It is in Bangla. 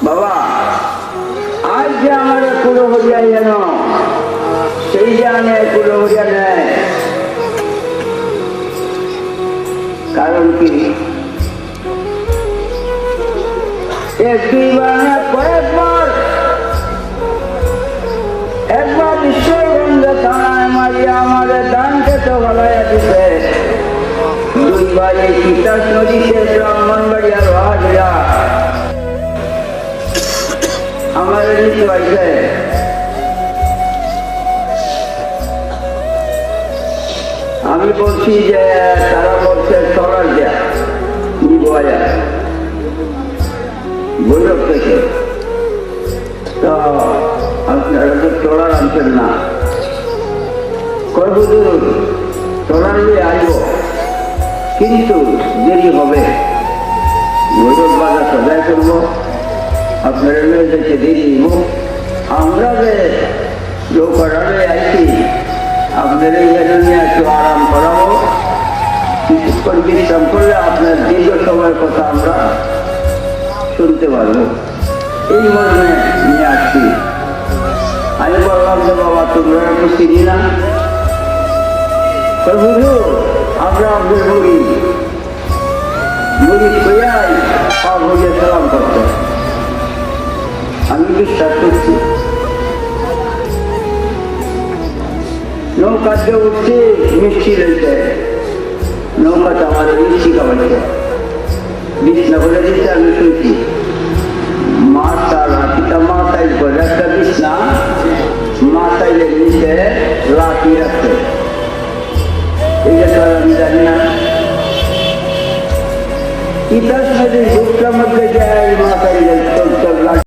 বাবা আজ যে আমার পুরো হরিয়া যেন সেই জানে পুরো হরিয়া নেয়। কারণ কি এক দুইবার কয়েকবার একবার ঈশ্বরগঞ্জ থানায় মারিয়া আমাদের দান খেতে ভালাইয়া দিতে, দুইবার এই তিতাস নদীতে ব্রাহ্মণবাড়িয়া রাজরা আমাদের নিতে পারছে। আমি বলছি যে তারা বলছে চলার দেয়া নিবায়া বৈরব থেকে, তো আপনারা তো চলার আনছেন না, কর্মদূর চলার নিয়ে আসবো কিন্তু দেরি হবে। বৈরব বাজার সজায় করবো, আপনারা নিয়ে যেতে দেরি হইব। আমরা যে লোকারে আইছি আপনাদের নিয়ে একটু আরাম করাবো, কিছুক্ষণ বিশ্রাম করলে আপনার দীর্ঘ সময়ের কথা আমরা শুনতে পারবো, এই মর্মে নিয়ে আসছি। আমি বললাম যে বাবা তোমরা একটু চিনি না, বুঝু আমরা আপনার মুড়ি খোঁয়াই সব হয়ে সালাম করতে। আমি বিশ্বাস করছি নৌকাতে উঠছে মিষ্টি রয়েছে, নৌকাতে আমাদের মিষ্টি খাওয়াচ্ছে, বিছনা করে দিচ্ছে। আমি শুনছি মাথা লাঠিটা মাথায় করে একটা বিছনা মাথায় নিচে লাঠি রাখছে, এইটা তো আমি জানি না। ইতিহাস নদীর বুকটার মধ্যে যায় মাথায়